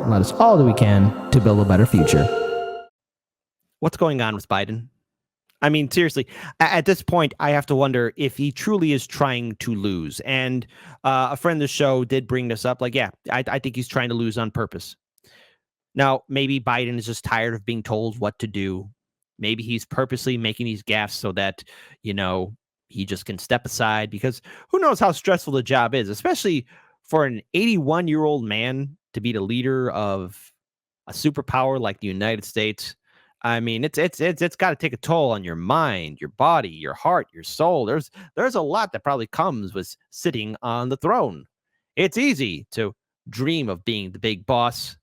and let us all do we can to build a better future. What's going on with Biden? I mean, seriously, at this point, I have to wonder if he truly is trying to lose. And a friend of the show did bring this up. Like, yeah, I think he's trying to lose on purpose. Now, maybe Biden is just tired of being told what to do. Maybe he's purposely making these gaffes so that, he just can step aside, because who knows how stressful the job is, especially for an 81-year-old man to be the leader of a superpower like the United States. I mean, it's got to take a toll on your mind, your body, your heart, your soul. There's a lot that probably comes with sitting on the throne. It's easy to dream of being the big boss.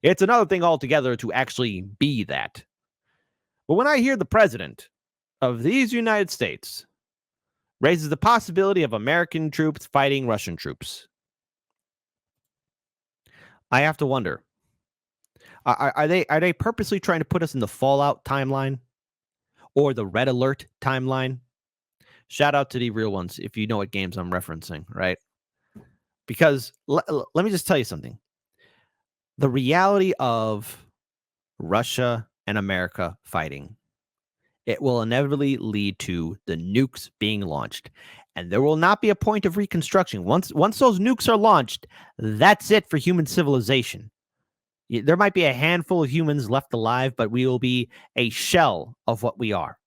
It's another thing altogether to actually be that. But when I hear the president of these United States raises the possibility of American troops fighting Russian troops, I have to wonder, are they purposely trying to put us in the Fallout timeline or the Red Alert timeline? Shout out to the real ones if you know what games I'm referencing, right? Because let me just tell you something. The reality of Russia and America fighting, it will inevitably lead to the nukes being launched. And there will not be a point of reconstruction. Once those nukes are launched, that's it for human civilization. There might be a handful of humans left alive, but we will be a shell of what we are.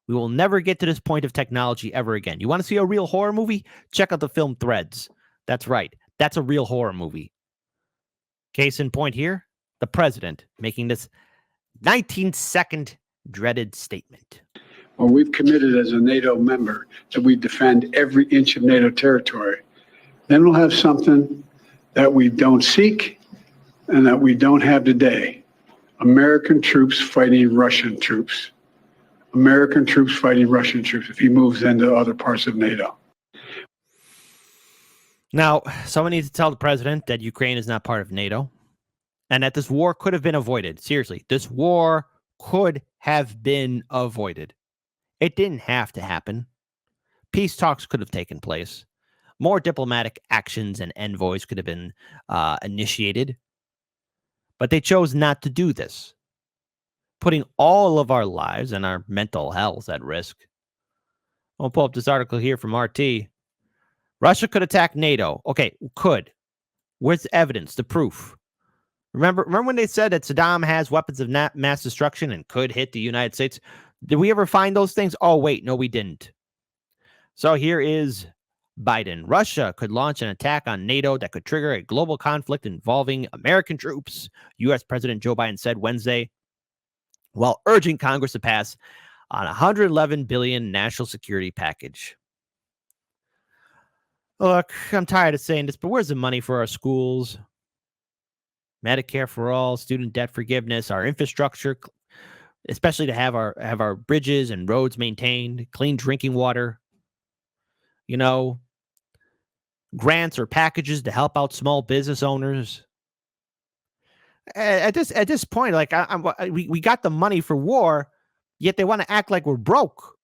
We will never get to this point of technology ever again. You want to see a real horror movie? Check out the film Threads. That's right. That's a real horror movie. Case in point here, the president making this 19-second dreaded statement. Well, we've committed as a NATO member that we defend every inch of NATO territory. Then we'll have something that we don't seek and that we don't have today. American troops fighting Russian troops. American troops fighting Russian troops if he moves into other parts of NATO. Now, someone needs to tell the president that Ukraine is not part of NATO and that this war could have been avoided. Seriously, this war could have been avoided. It didn't have to happen. Peace talks could have taken place. More diplomatic actions and envoys could have been initiated. But they chose not to do this, putting all of our lives and our mental health at risk. I'll pull up this article here from RT. Russia could attack NATO. Okay, could. Where's the evidence, the proof? Remember when they said that Saddam has weapons of mass destruction and could hit the United States? Did we ever find those things? Oh, wait, no, we didn't. So here is Biden. Russia could launch an attack on NATO that could trigger a global conflict involving American troops, U.S. President Joe Biden said Wednesday, while urging Congress to pass on a $111 billion national security package. Look, I'm tired of saying this, but where's the money for our schools? Medicare for all, student debt forgiveness, our infrastructure, especially to have our bridges and roads maintained, clean drinking water, grants or packages to help out small business owners. At this point, like we got the money for war, yet they want to act like we're broke.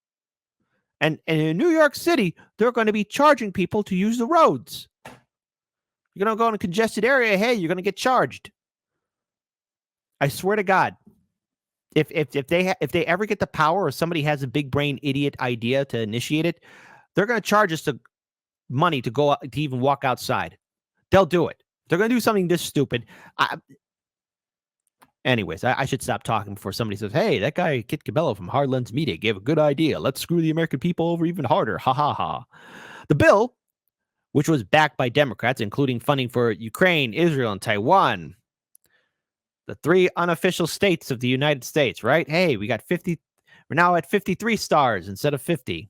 And in New York City, they're going to be charging people to use the roads. You're going to go in a congested area, hey, you're going to get charged. I swear to God, if they ever get the power or somebody has a big brain idiot idea to initiate it, they're going to charge us money to go out, to even walk outside. They'll do it. They're going to do something this stupid. Anyways, I should stop talking before somebody says, hey, that guy Kit Cabello from Hard Lens Media gave a good idea. Let's screw the American people over even harder. Ha ha ha. The bill, which was backed by Democrats, including funding for Ukraine, Israel, and Taiwan, the three unofficial states of the United States, right? Hey, we're now at 53 stars instead of 50.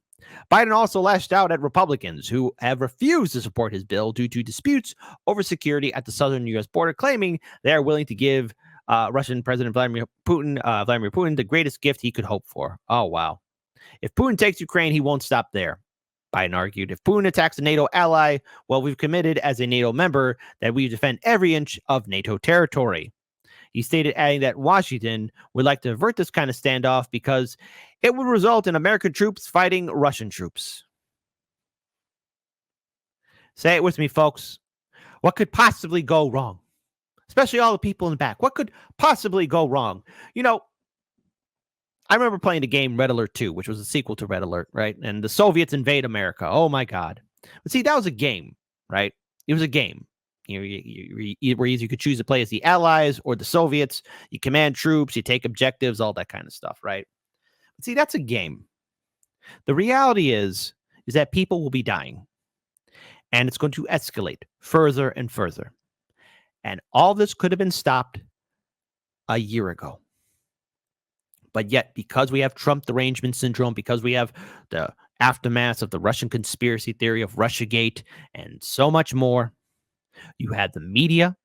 Biden also lashed out at Republicans who have refused to support his bill due to disputes over security at the southern U.S. border, claiming they are willing to give Russian President Vladimir Putin the greatest gift he could hope for. Oh, wow. If Putin takes Ukraine, he won't stop there, Biden argued. If Putin attacks a NATO ally, well, we've committed as a NATO member that we defend every inch of NATO territory. He stated, adding that Washington would like to avert this kind of standoff because it would result in American troops fighting Russian troops. Say it with me, folks. What could possibly go wrong? especially all the people in the back. What could possibly go wrong? You know, I remember playing the game Red Alert 2, which was a sequel to Red Alert, right? And the Soviets invade America. Oh my God. But see, that was a game, right? It was a game. Where you could choose to play as the Allies or the Soviets. You command troops, you take objectives, all that kind of stuff, right? But see, that's a game. The reality is that people will be dying. And it's going to escalate further and further. And all this could have been stopped a year ago. But yet, because we have Trump derangement syndrome, because we have the aftermath of the Russian conspiracy theory of Russiagate and so much more, you have the media,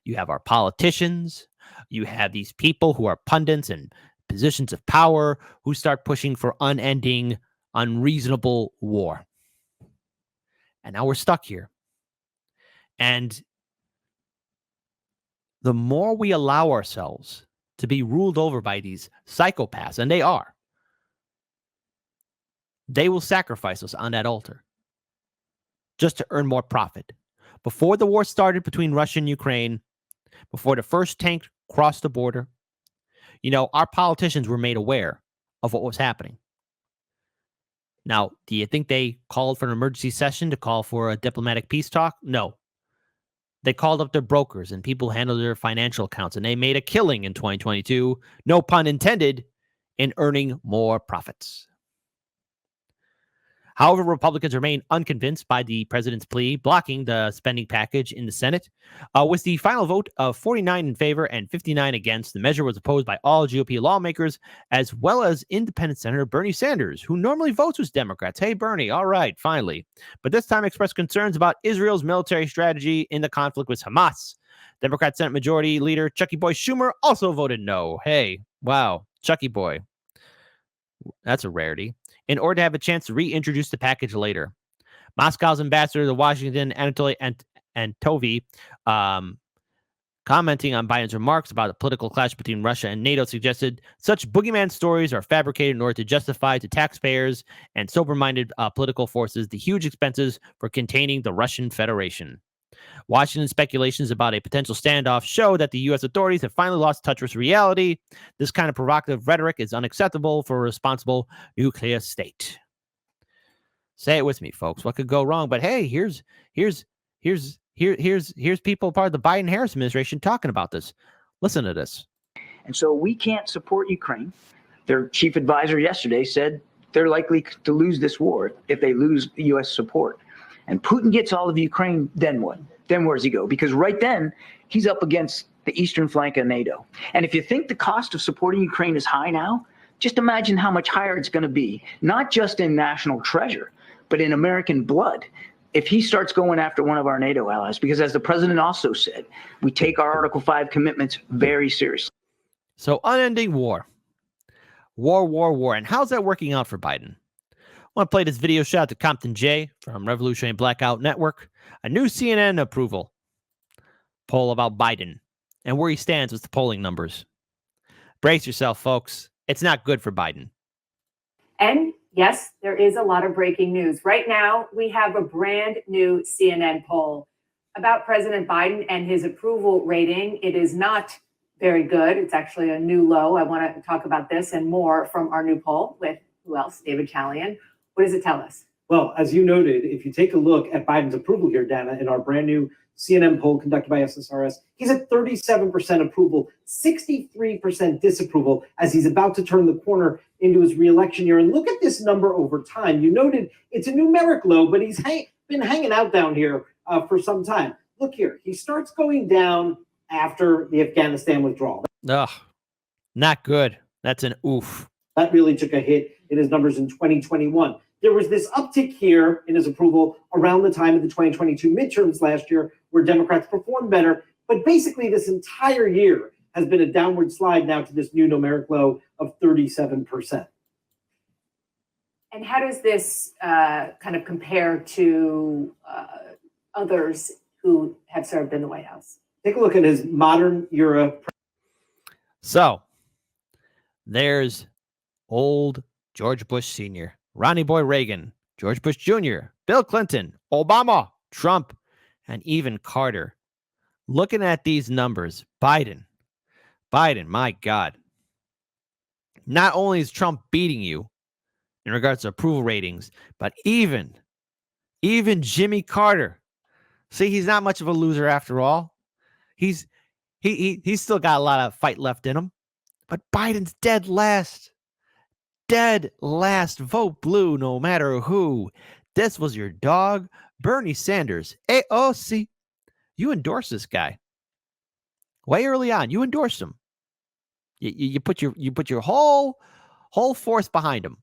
you have our politicians, you have these people who are pundits and positions of power who start pushing for unending, unreasonable war. And now we're stuck here. And the more we allow ourselves to be ruled over by these psychopaths, and they are, they will sacrifice us on that altar just to earn more profit. Before the war started between Russia and Ukraine, before the first tank crossed the border, you know, our politicians were made aware of what was happening. Now, do you think they called for an emergency session to call for a diplomatic peace talk? No. They called up their brokers and people handled their financial accounts, and they made a killing in 2022, no pun intended, in earning more profits. However, Republicans remain unconvinced by the president's plea, blocking the spending package in the Senate. With the final vote of 49 in favor and 59 against, the measure was opposed by all GOP lawmakers, as well as independent Senator Bernie Sanders, who normally votes with Democrats. Hey, Bernie, all right, finally. But this time expressed concerns about Israel's military strategy in the conflict with Hamas. Democrat Senate Majority Leader Chucky Boy Schumer also voted no. Hey, wow, Chucky Boy. That's a rarity. In order to have a chance to reintroduce the package later. Moscow's ambassador to Washington, Anatoly Antovy, commenting on Biden's remarks about a political clash between Russia and NATO, suggested such boogeyman stories are fabricated in order to justify to taxpayers and sober-minded political forces the huge expenses for containing the Russian Federation. Washington speculations about a potential standoff show that the U.S. authorities have finally lost touch with reality. This kind of provocative rhetoric is unacceptable for a responsible nuclear state. Say it with me, folks. What could go wrong? But hey, here's people part of the Biden-Harris administration talking about this. Listen to this. And so we can't support Ukraine. Their chief advisor yesterday said they're likely to lose this war if they lose U.S. support. And Putin gets all of Ukraine, then what? Then where does he go? Because right then, he's up against the eastern flank of NATO. And if you think the cost of supporting Ukraine is high now, just imagine how much higher it's going to be, not just in national treasure, but in American blood, if he starts going after one of our NATO allies. Because as the president also said, we take our Article 5 commitments very seriously. So unending war. War. And how's that working out for Biden? I want to play this video. Shout out to Compton J from Revolutionary Blackout Network. A new CNN approval poll about Biden and where he stands with the polling numbers. Brace yourself, folks. It's not good for Biden. And yes, there is a lot of breaking news. Right now, we have a brand new CNN poll about President Biden and his approval rating. It is not very good. It's actually a new low. I want to talk about this and more from our new poll with who else? David Chalian. What does it tell us? Well, as you noted, if you take a look at Biden's approval here, Dana, in our brand new CNN poll conducted by SSRS, he's at 37% approval, 63% disapproval as he's about to turn the corner into his reelection year. And look at this number over time. You noted it's a numeric low, but he's been hanging out down here for some time. Look here, he starts going down after the Afghanistan withdrawal. Ugh, not good. That's an oof. That really took a hit in his numbers in 2021. There was this uptick here in his approval around the time of the 2022 midterms last year where Democrats performed better. But basically this entire year has been a downward slide now to this new numeric low of 37%. And how does this kind of compare to others who have served in the White House? Take a look at his modern era. So there's old George Bush Sr., Ronnie Boy Reagan, George Bush Jr., Bill Clinton, Obama, Trump, and even Carter looking at these numbers, Biden, my God. Not only is Trump beating you in regards to approval ratings, but even Jimmy Carter. See, he's not much of a loser after all. He's still got a lot of fight left in him. But Biden's dead last. Dead last. Vote blue no matter who. This was your dog, Bernie Sanders. AOC. You endorsed this guy. Way early on, you endorsed him. You put your whole force behind him.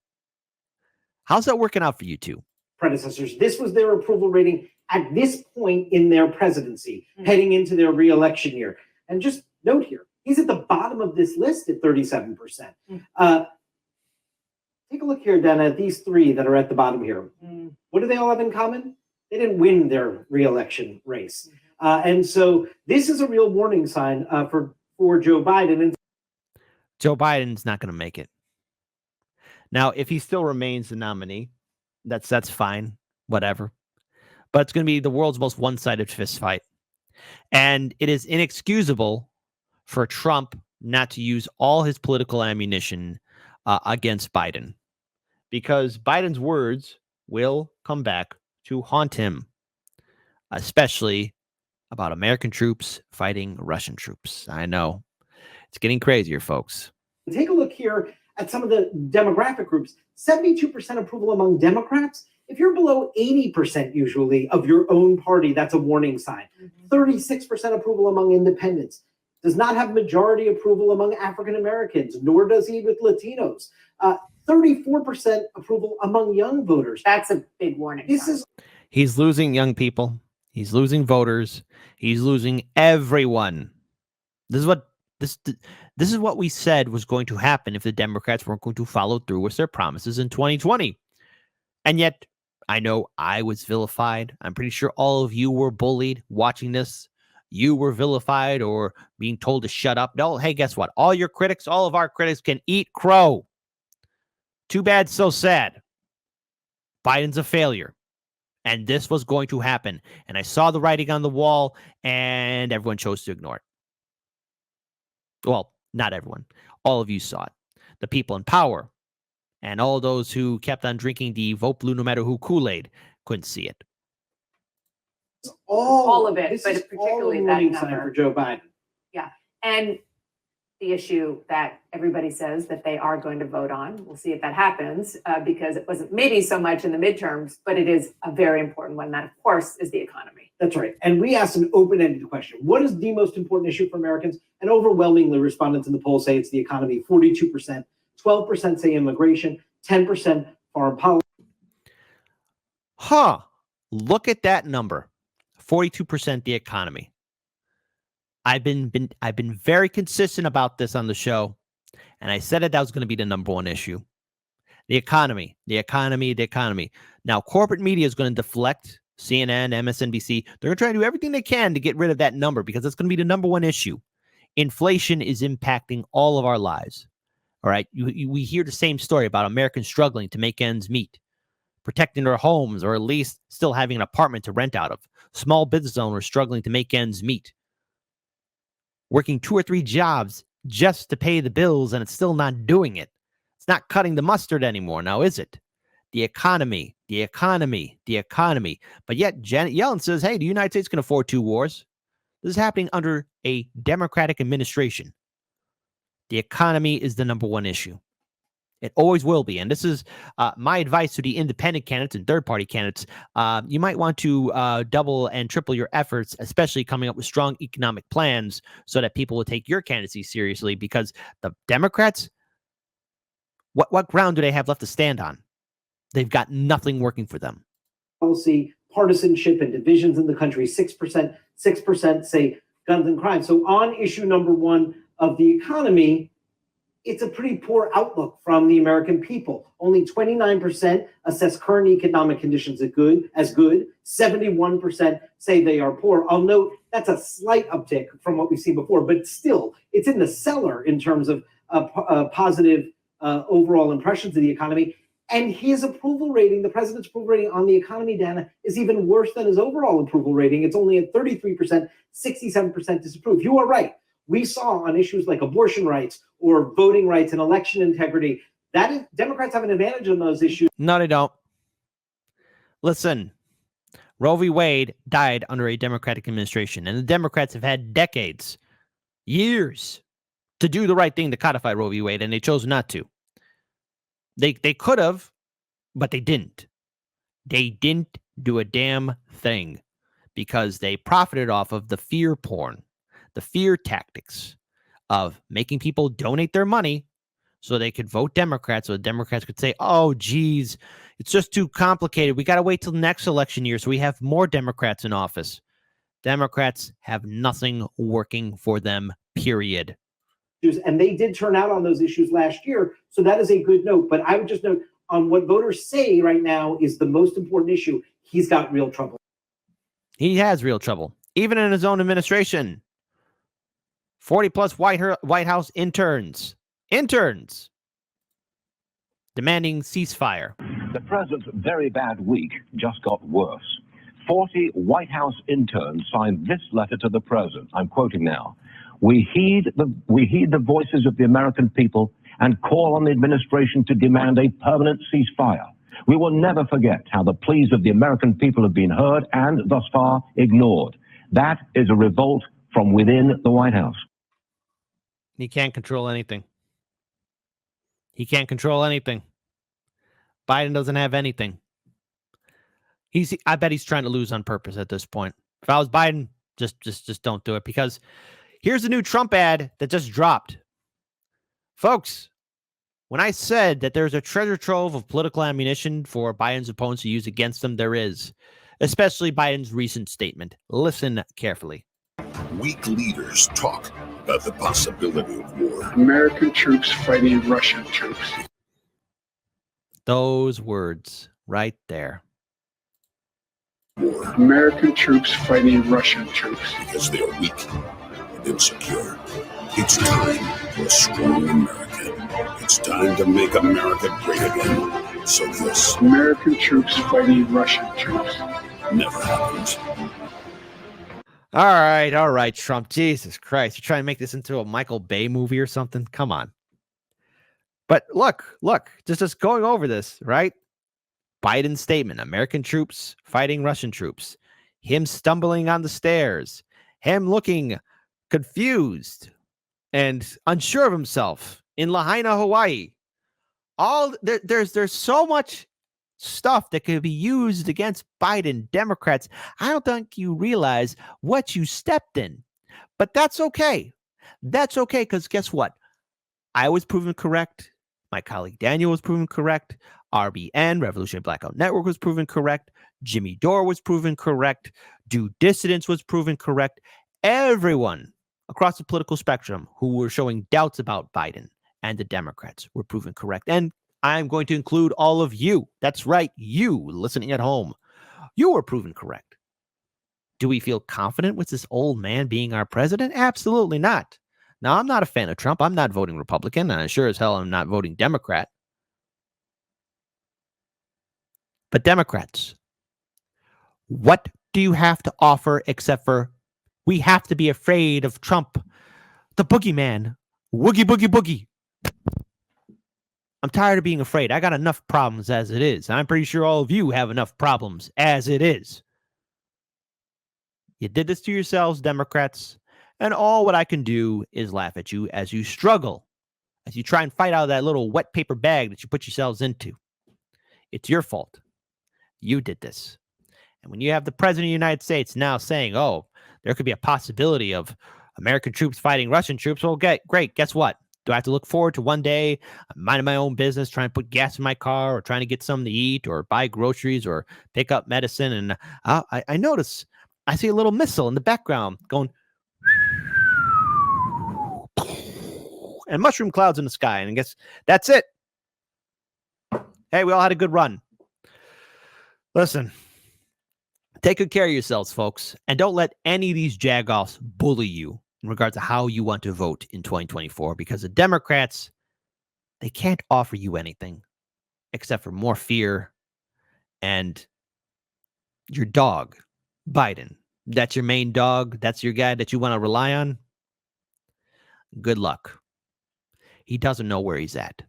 How's that working out for you two? Predecessors. This was their approval rating at this point in their presidency, heading into their re-election year. And just note here, he's at the bottom of this list at 37%. Take a look here, Dana, at these three that are at the bottom here. What do they all have in common? They didn't win their re-election race. And so this is a real warning sign for Joe Biden. And Joe Biden's not going to make it. Now, if he still remains the nominee, that's fine, whatever. But it's going to be the world's most one-sided fist fight. And it is inexcusable for Trump not to use all his political ammunition against Biden, because Biden's words will come back to haunt him, especially about American troops fighting Russian troops. I know. It's getting crazier, folks. take a look here at some of the demographic groups. 72% approval among Democrats. If you're below 80% usually of your own party, that's a warning sign. 36% approval among independents. Does not have majority approval among African Americans, nor does he with Latinos. 34% approval among young voters. That's a big warning. He's losing young people. He's losing voters. He's losing everyone. This is what we said was going to happen if the Democrats weren't going to follow through with their promises in 2020. And yet, I know I was vilified. I'm pretty sure all of you were bullied watching this. You were vilified or being told to shut up. No, hey, guess what? All your critics, all of our critics can eat crow. Too bad, so sad. Biden's a failure. And this was going to happen. And I saw the writing on the wall, and everyone chose to ignore it. Well, not everyone. All of you saw it. The people in power and all those who kept on drinking the vote blue no matter who Kool-Aid couldn't see it. All of it, this but is particularly all a that warning sign number. for Joe Biden. Yeah. And the issue that everybody says that they are going to vote on, we'll see if that happens, because it wasn't maybe so much in the midterms, but it is a very important one. That, of course, is the economy. That's right. And we asked an open-ended question. What is the most important issue for Americans? And overwhelmingly, respondents in the poll say it's the economy, 42%. 12% say immigration, 10% foreign policy. Look at that number. 42% the economy. I've been very consistent about this on the show, and I said that was going to be the number one issue. The economy. Now, corporate media is going to deflect CNN, MSNBC. They're going to try to do everything they can to get rid of that number because that's going to be the number one issue. Inflation is impacting all of our lives. All right. We hear the same story about Americans struggling to make ends meet, protecting their homes, or at least still having an apartment to rent out of. Small business owners struggling to make ends meet, working 2 or 3 jobs just to pay the bills, and it's still not doing it. It's not cutting the mustard anymore now, is it? The economy. But yet Janet Yellen says, hey, the United States can afford 2 wars. This is happening under a Democratic administration. The economy is the number one issue. It always will be. And this is my advice to the independent candidates and third-party candidates. You might want to double and triple your efforts, especially coming up with strong economic plans so that people will take your candidacy seriously, because the Democrats, what ground do they have left to stand on? They've got nothing working for them. Policy, partisanship, and divisions in the country, 6% say guns and crime. So on issue number one of the economy, it's a pretty poor outlook from the American people. Only 29% assess current economic conditions as good. 71% say they are poor. I'll note that's a slight uptick from what we've seen before, but still, it's in the cellar in terms of positive overall impressions of the economy. And his approval rating, the president's approval rating on the economy, Dana, is even worse than his overall approval rating. It's only at 33%, 67% disapprove. You are right. We saw on issues like abortion rights or voting rights and election integrity, Democrats have an advantage on those issues. No, they don't. Listen, Roe v. Wade died under a Democratic administration, and the Democrats have had decades, years, to do the right thing to codify Roe v. Wade, and they chose not to. They could have, but they didn't. They didn't do a damn thing because they profited off of the fear porn, the fear tactics of making people donate their money so they could vote Democrats, so the Democrats could say, oh, geez, it's just too complicated. We got to wait till the next election year so we have more Democrats in office. Democrats have nothing working for them, period. And they did turn out on those issues last year. So that is a good note. But I would just note on what voters say right now is the most important issue. He's got real trouble. He has real trouble, even in his own administration. 40 plus White House interns demanding ceasefire. The president's very bad week just got worse. 40 White House interns signed this letter to the president. I'm quoting now. We heed the voices of the American people and call on the administration to demand a permanent ceasefire. We will never forget how the pleas of the American people have been heard and, thus far, ignored. That is a revolt from within the White House. He can't control anything. He can't control anything. Biden doesn't have anything. I bet he's trying to lose on purpose at this point. If I was Biden, just don't do it, because here's a new Trump ad that just dropped. Folks, when I said that there's a treasure trove of political ammunition for Biden's opponents to use against them, there is, especially Biden's recent statement. Listen carefully. Weak leaders talk about the possibility of war. American troops fighting Russian troops. Those words right there. War American troops fighting Russian troops. because they are weak and insecure. It's time for a strong America. It's time to make America great again. So this American troops fighting Russian troops. never happens. All right, Trump. Jesus Christ. You're trying to make this into a Michael Bay movie or something? Come on. But look, just going over this, right? Biden's statement, American troops fighting Russian troops, him stumbling on the stairs, him looking confused and unsure of himself in Lahaina, Hawaii. There's so much stuff that could be used against Biden Democrats. I don't think you realize what you stepped in, but that's okay. That's okay, because guess what? I was proven correct. My colleague Daniel was proven correct. RBN, Revolutionary Blackout Network, was proven correct. Jimmy Dore was proven correct. Due Dissidence was proven correct. Everyone across the political spectrum who were showing doubts about Biden and the Democrats were proven correct. And I'm going to include all of you. That's right, you listening at home. You were proven correct. Do we feel confident with this old man being our president? Absolutely not. Now, I'm not a fan of Trump. I'm not voting Republican, and I sure as hell am not voting Democrat. But Democrats, what do you have to offer except for we have to be afraid of Trump, the boogeyman, woogie, boogie, boogie. I'm tired of being afraid. I got enough problems as it is. I'm pretty sure all of you have enough problems as it is. You did this to yourselves, Democrats, and all what I can do is laugh at you as you struggle, as you try and fight out of that little wet paper bag that you put yourselves into. It's your fault. You did this. And when you have the president of the United States now saying, oh, there could be a possibility of American troops fighting Russian troops, well, great. Guess what? Do I have to look forward to one day I'm minding my own business, trying to put gas in my car or trying to get something to eat or buy groceries or pick up medicine? And I notice I see a little missile in the background going and mushroom clouds in the sky. And I guess that's it. Hey, we all had a good run. Listen, take good care of yourselves, folks, and don't let any of these jagoffs bully you in regards to how you want to vote in 2024, because the Democrats, they can't offer you anything. except for more fear and your dog, Biden. That's your main dog. That's your guy that you want to rely on. Good luck. He doesn't know where he's at.